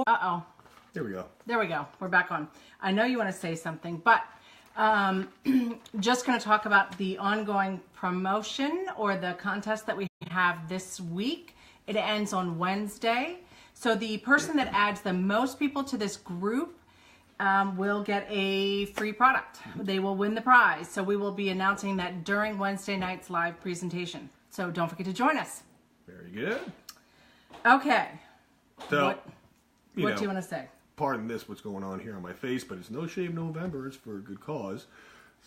Uh-oh. There we go. There we go. We're back on. I know you want to say something, but just going to talk about the ongoing promotion or the contest that we have this week. It ends on Wednesday. So the person that adds the most people to this group will get a free product. They will win the prize. So we will be announcing that during Wednesday night's live presentation. So don't forget to join us. Very good. Okay. So, what do you want to say? Pardon this, what's going on here on my face, but it's No Shave November. It's for a good cause.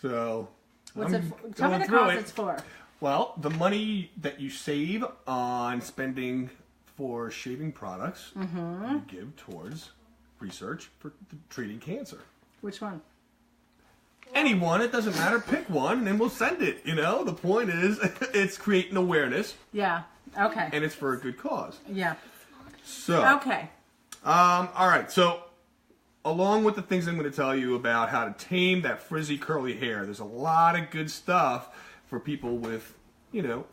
So, What's it for? Tell me the cause it's for. Well, the money that you save on spending for shaving products, you give towards research for treating cancer. Which one? Anyone, it doesn't matter. Pick one, and then we'll send it. You know, the point is, it's creating awareness. Yeah. Okay. And it's for a good cause. Yeah. So. Okay. All right. So, along with the things I'm going to tell you about how to tame that frizzy curly hair, there's a lot of good stuff for people with, you know,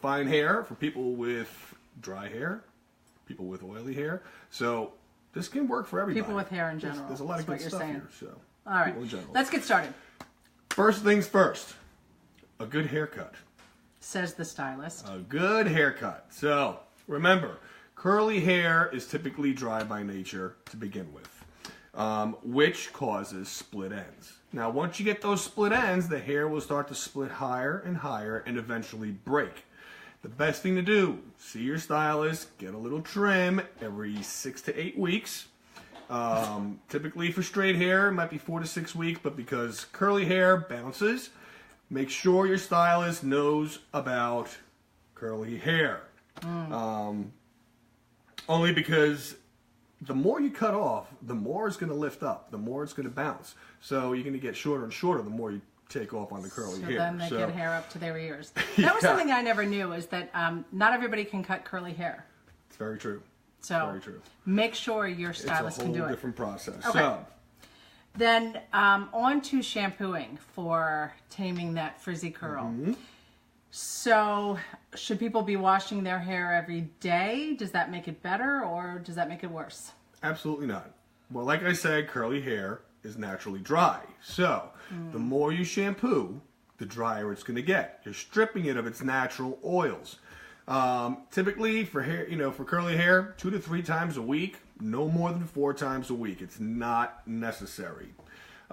fine hair, for people with dry hair, people with oily hair. So this can work for everybody. People with hair in general. There's a lot of good stuff here. So, all right, let's get started. First things first, a good haircut. Says the stylist. A good haircut. So remember, curly hair is typically dry by nature to begin with, which causes split ends. Now, once you get those split ends, the hair will start to split higher and higher and eventually break. The best thing to do, see your stylist, get a little trim every 6 to 8 weeks. Typically for straight hair, it might be 4 to 6 weeks, but because curly hair bounces, make sure your stylist knows about curly hair. Only because the more you cut off, the more it's going to lift up, the more it's going to bounce. So you're going to get shorter and shorter the more you take off on the curly hair. So then they get hair up to their ears. That was something I never knew, is that not everybody can cut curly hair. It's very true. So very true. Make sure your stylist can do it. It's a whole different process. Okay. So then on to shampooing for taming that frizzy curl. So should people be washing their hair every day? Does that make it better or does that make it worse? Absolutely not. Well, like I said, curly hair is naturally dry. So the more you shampoo, the drier it's going to get. You're stripping it of its natural oils. Typically for hair, for curly hair, 2 to 3 times a week, no more than 4 times a week. It's not necessary.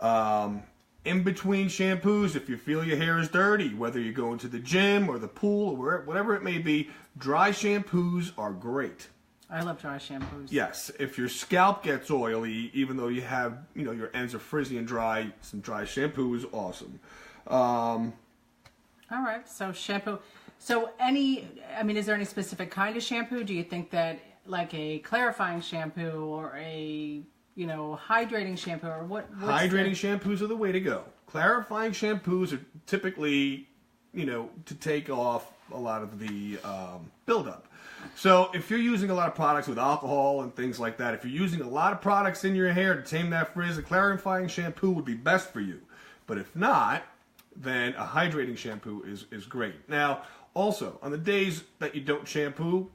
In between shampoos, if you feel your hair is dirty, whether you're going to the gym or the pool or whatever it may be, dry shampoos are great. I love dry shampoos. Yes, if your scalp gets oily, even though you have, your ends are frizzy and dry, some dry shampoo is awesome. All right, so shampoo. So is there any specific kind of shampoo? Do you think that like a clarifying shampoo or a hydrating shampoo or what? Hydrating shampoos are the way to go. Clarifying shampoos are typically, to take off a lot of the buildup. So if you're using a lot of products with alcohol and things like that, if you're using a lot of products in your hair to tame that frizz, a clarifying shampoo would be best for you. But if not, then a hydrating shampoo is great. Now, also, on the days that you don't shampoo,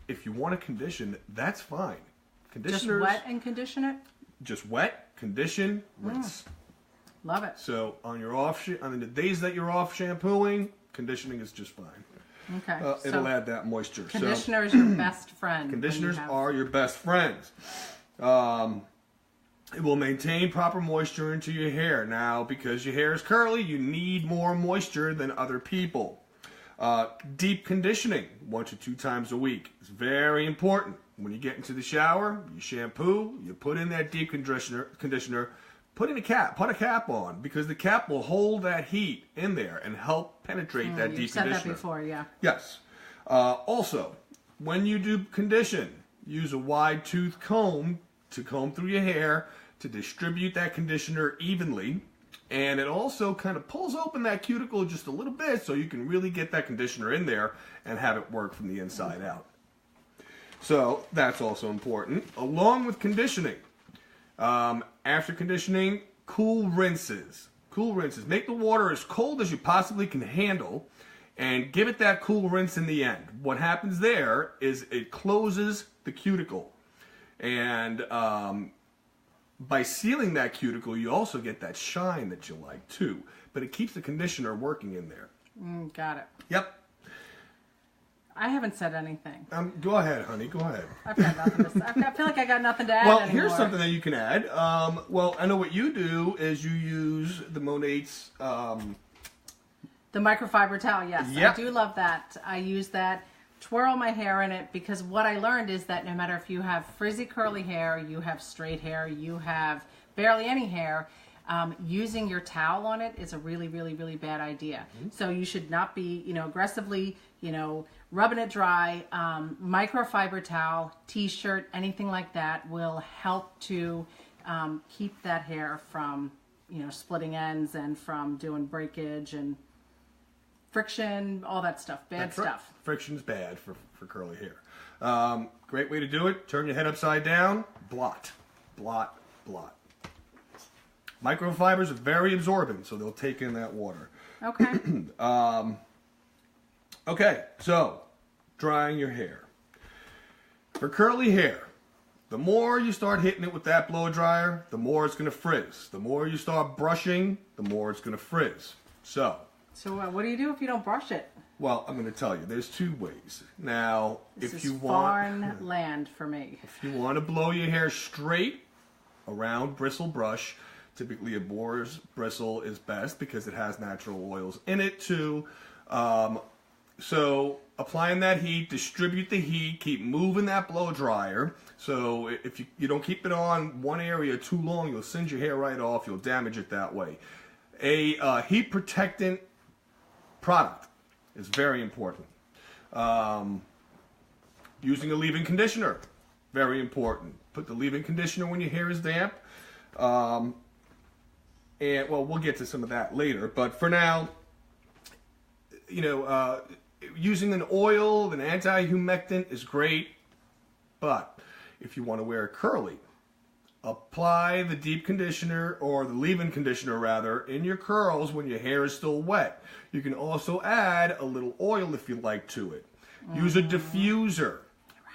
if you want to condition, that's fine. Conditioners, just wet and condition it? Just wet, condition, rinse. Love it. So on the days that you're off shampooing, conditioning is just fine. Okay. It'll add that moisture. Conditioner is your best friend. Conditioners are your best friends. It will maintain proper moisture into your hair. Now, because your hair is curly, you need more moisture than other people. Deep conditioning, 1 to 2 times a week, is very important. When you get into the shower, you shampoo, you put in that deep conditioner, put a cap on, because the cap will hold that heat in there and help penetrate that deep conditioner. You've said that before, yeah. Yes. Also, when you do condition, use a wide tooth comb to comb through your hair to distribute that conditioner evenly. And it also kind of pulls open that cuticle just a little bit so you can really get that conditioner in there and have it work from the inside out. So that's also important. Along with conditioning, after conditioning, cool rinses. Cool rinses. Make the water as cold as you possibly can handle and give it that cool rinse in the end. What happens there is it closes the cuticle. And by sealing that cuticle, you also get that shine that you like too. But it keeps the conditioner working in there. Got it. Yep. I haven't said anything. Go ahead, honey. Go ahead. I've got nothing to say. I feel like I got nothing to add Well, anymore. here's something that you can add. Well, I know what you do is you use the Monate's... the microfiber towel, yes. Yep. I do love that. I use that, twirl my hair in it, because what I learned is that no matter if you have frizzy curly hair, you have straight hair, you have barely any hair, using your towel on it is a really, really, really bad idea. So you should not be, aggressively, rubbing it dry. Microfiber towel, t-shirt, anything like that will help to keep that hair from, splitting ends and from doing breakage and friction, all that stuff, bad stuff. Right. Friction's bad for curly hair. Great way to do it. Turn your head upside down. Blot, blot, blot. Microfibers are very absorbent, so they'll take in that water. Okay. Okay, so drying your hair. For curly hair, the more you start hitting it with that blow dryer, the more it's going to frizz. The more you start brushing, the more it's going to frizz. So what do you do if you don't brush it? well, I'm going to tell you. There's two ways. Now, This if is you want, foreign land for me. if you want to blow your hair straight, a round bristle brush, typically a boar's bristle is best because it has natural oils in it too. So applying that heat, distribute the heat, keep moving that blow dryer. So if you don't keep it on one area too long, you'll singe your hair right off. You'll damage it that way. A heat protectant product is very important. Using a leave-in conditioner, very important. Put the leave-in conditioner when your hair is damp. And well, we'll get to some of that later. But for now, using an oil, an anti-humectant is great. But if you want to wear it curly, apply the deep conditioner, or the leave-in conditioner rather, in your curls when your hair is still wet. You can also add a little oil if you like to it. Use a diffuser.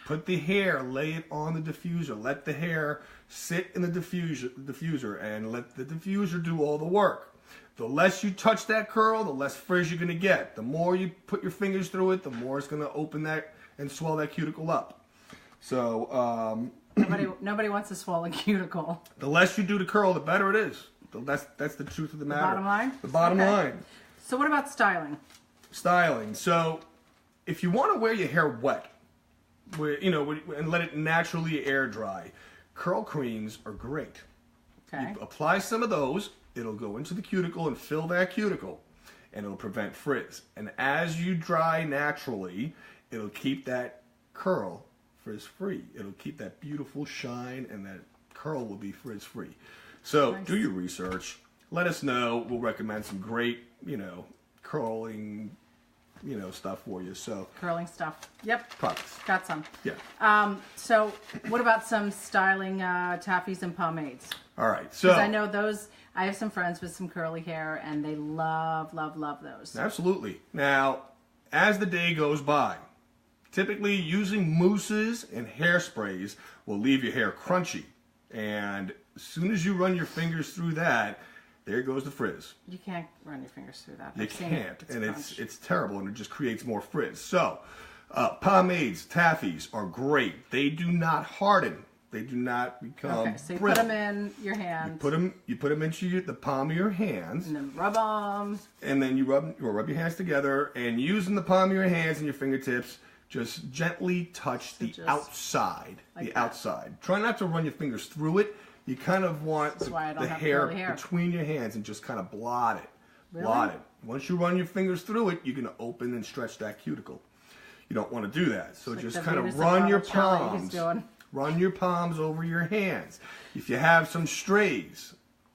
Put the hair, lay it on the diffuser. Let the hair sit in the diffuser and let the diffuser do all the work. The less you touch that curl, the less frizz you're going to get. The more you put your fingers through it, the more it's going to open that and swell that cuticle up. So nobody wants a swollen cuticle. the less you do the curl, the better it is. That's the truth of the matter. Bottom line? The bottom line. So what about styling? Styling. So if you want to wear your hair wet, and let it naturally air dry, curl creams are great. Okay. You apply some of those, it'll go into the cuticle and fill that cuticle, and it'll prevent frizz. And as you dry naturally, it'll keep that curl frizz-free. It'll keep that beautiful shine, and that curl will be frizz-free. So Nice. do your research. Let us know. We'll recommend some great, curling, stuff for you. So Curling stuff. Yep. products. Got some. Yeah. So what about some styling taffies and pomades? All right. So Because I know those, I have some friends with some curly hair, and they love, love, love those. absolutely. Now, as the day goes by, typically using mousses and hairsprays will leave your hair crunchy. And as soon as you run your fingers through that, there goes the frizz. You can't run your fingers through that. You I've seen it. can't, and crunch. it's terrible, and it just creates more frizz. So, pomades, taffies are great. They do not harden. They do not become Okay, so you brittle. put them in your hand. You put them into the palm of your hands, And then rub them. and then you rub your hands together, and using the palm of your hands and your fingertips, just gently touch the just outside. like The that. outside. Try not to run your fingers through it. You kind of want That's why I don't the have hair curly hair. between your hands and just kind of blot it. Really? Blot it. Once you run your fingers through it, you're going to open and stretch that cuticle. You don't want to do that. So Like just the kind Venus of run your Apollo Charlie he's palms. doing. Run your palms over your hands. If you have some strays,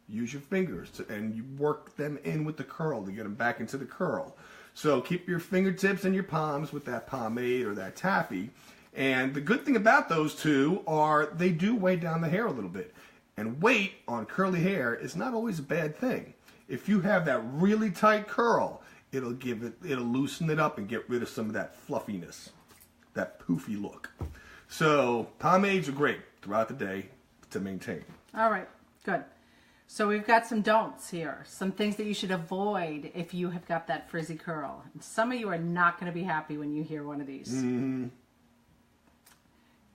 use your fingers and you work them in with the curl to get them back into the curl. So keep your fingertips and your palms with that pomade or that taffy. And the good thing about those two are they do weigh down the hair a little bit. And weight on curly hair is not always a bad thing. If you have that really tight curl, it'll loosen it up and get rid of some of that fluffiness, that poofy look. So pomades are great. throughout the day to maintain. All right, good. So we've got some don'ts here, some things that you should avoid if you have got that frizzy curl. And some of you are not going to be happy when you hear one of these. Mm-hmm.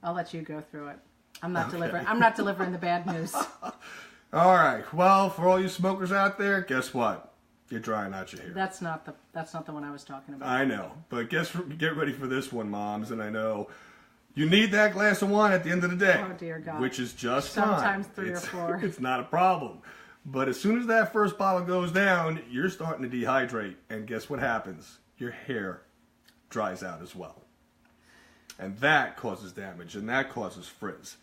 I'll let you go through it. I'm not delivering. I'm not delivering the bad news. All right. Well, for all you smokers out there, guess what? You're drying out your hair. That's not the one I was talking about. I know, but get ready for this one, moms. And I know you need that glass of wine at the end of the day. Oh dear God. Which is just sometimes fine. 3 or 4. It's not a problem. But as soon as that first bottle goes down, you're starting to dehydrate, and guess what happens? Your hair dries out as well, and that causes damage, and that causes frizz.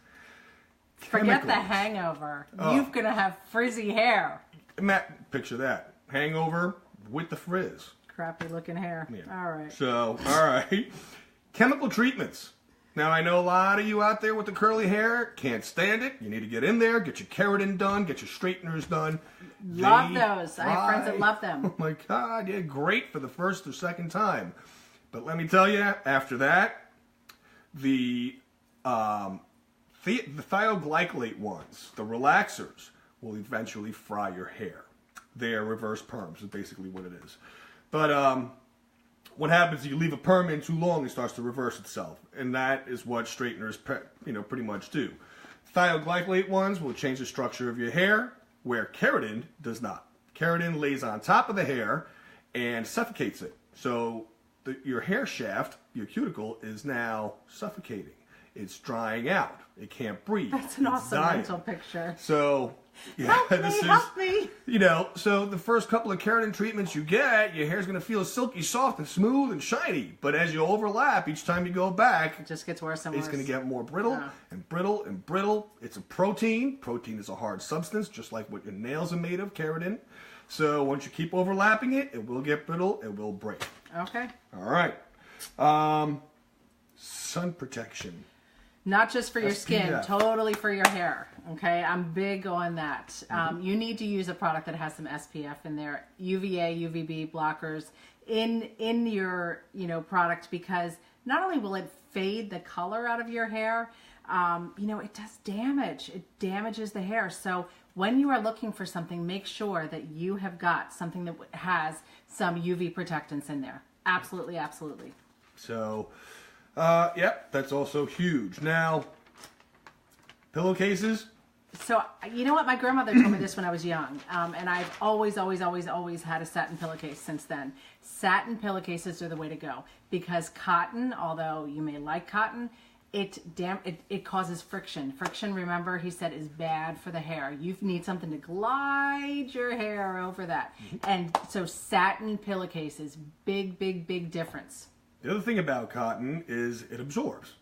Forget the hangover. You're gonna have frizzy hair. Matt, picture that. Hangover with the frizz. Crappy looking hair. Yeah. All right. So, all right. Chemical treatments. Now, I know a lot of you out there with the curly hair can't stand it. You need to get in there, get your keratin done, get your straighteners done. Love those. I have friends that love them. Oh my God, yeah, great for the first or second time. But let me tell you, after that, the thioglycolate ones, the relaxers, will eventually fry your hair. They are reverse perms, is basically what it is. But what happens is you leave a perm in too long, it starts to reverse itself. And that is what straighteners pretty much do. Thioglycolate ones will change the structure of your hair, where keratin does not. Keratin lays on top of the hair and suffocates it. So your hair shaft, your cuticle, is now suffocating. It's drying out. It can't breathe. That's an awesome dying. mental picture. So, yeah, help me. You know, so the first couple of keratin treatments you get, your hair's going to feel silky, soft, and smooth and shiny. But as you overlap, each time you go back, it just gets worse and worse. It's going to get more brittle and brittle and brittle. It's a protein. Protein is a hard substance, just like what your nails are made of, keratin. So once you keep overlapping it, it will get brittle. It will break. Okay. All right. Sun protection. Not just for your SPF. skin, totally for your hair. Okay, I'm big on that. You need to use a product that has some SPF in there, UVA, UVB blockers in your product, because not only will it fade the color out of your hair, it does damage. It damages the hair. So when you are looking for something, make sure that you have got something that has some UV protectants in there. Absolutely, absolutely. So. Yep, that's also huge. Now, pillowcases. So, you know what? My grandmother told me this when I was young, and I've always had a satin pillowcase since then. Satin pillowcases are the way to go, because cotton, although you may like cotton, it causes friction. Friction, remember, he said, is bad for the hair. You need something to glide your hair over that. And so satin pillowcases, big difference. The other thing about cotton is it absorbs.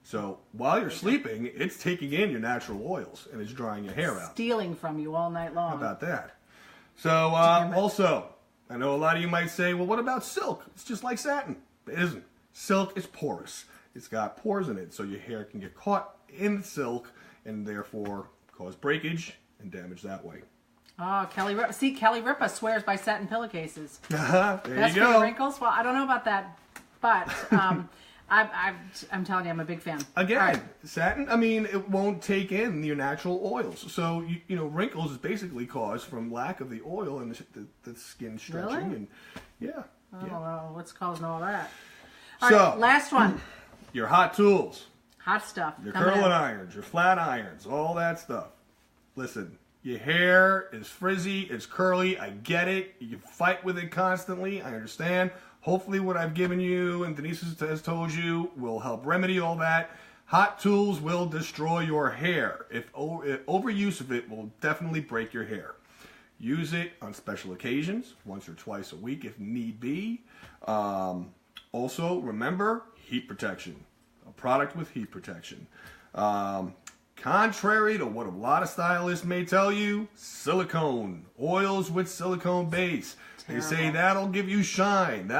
So while you're sleeping, it's taking in your natural oils and it's drying your hair out. Stealing from you all night long. How about that? So also, I know a lot of you might say, well, what about silk? It's just like satin. It isn't. Silk is porous. It's got pores in it, so your hair can get caught in the silk and therefore cause breakage and damage that way. Oh, Kelly Ripa. See, Kelly Ripa swears by satin pillowcases. There Best you go. for your wrinkles? Well, I don't know about that, but I'm telling you, I'm a big fan. Again, satin, I mean, it won't take in your natural oils. So, wrinkles is basically caused from lack of the oil and the skin stretching. Really? And yeah. I don't know what's causing all that. So, All right, last one. Your hot tools. Hot stuff. Your coming curling in. irons, your flat irons, all that stuff. Listen, your hair is frizzy, it's curly, I get it. You fight with it constantly, I understand. Hopefully what I've given you and Denise has told you will help remedy all that. Hot tools will destroy your hair. If overuse of it will definitely break your hair. Use it on special occasions, once or twice a week if need be. Also, remember, heat protection. A product with heat protection. Contrary to what a lot of stylists may tell you, silicone. Oils with silicone base. Terrible. They say that'll give you shine.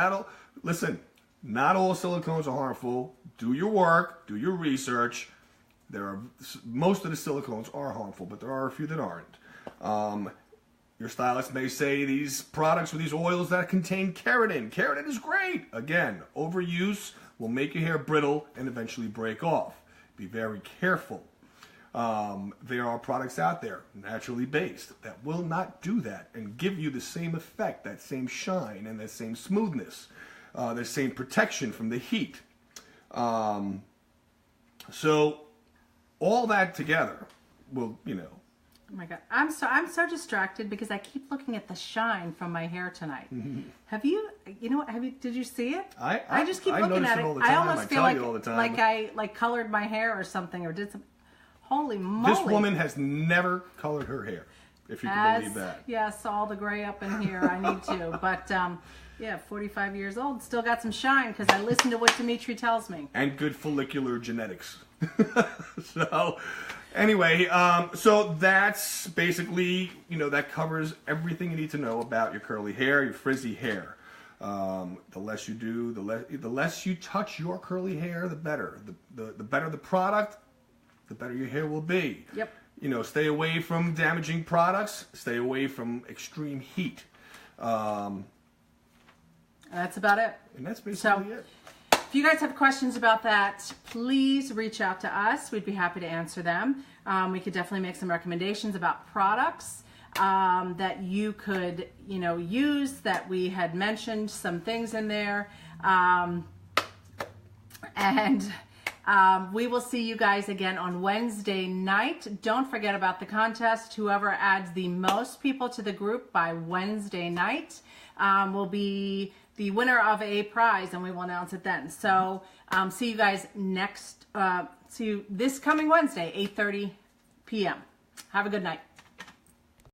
Listen, not all silicones are harmful. Do your work. Do your research. Most of the silicones are harmful, but there are a few that aren't. Your stylist may say these products or these oils that contain keratin. Keratin is great. Again, overuse will make your hair brittle and eventually break off. Be very careful There are products out there, naturally based, that will not do that and give you the same effect, that same shine and that same smoothness, the same protection from the heat. So all that together will, you know. Oh my God, I'm so distracted because I keep looking at the shine from my hair tonight. Have you, did you see it? I just keep looking at it. All the time. I almost feel all the time. like I colored my hair or something or did some. Holy moly! This woman has never colored her hair, if you can believe that. Yes, all the gray up in here. I need to, but yeah, 45 years old, still got some shine because I listen to what Dimitri tells me. And good follicular genetics. So, anyway, so that's basically, that covers everything you need to know about your curly hair, your frizzy hair. The less you do, the less you touch your curly hair, the better. The better the product, the better your hair will be. Yep. Stay away from damaging products. Stay away from extreme heat. That's about it. And that's basically it. If you guys have questions about that, please reach out to us. We'd be happy to answer them. We could definitely make some recommendations about products that you could, use, that we had mentioned some things in there. We will see you guys again on Wednesday night. Don't forget about the contest. Whoever adds the most people to the group by Wednesday night will be the winner of a prize, and we will announce it then. So see you guys see you this coming Wednesday, 8:30 p.m. Have a good night.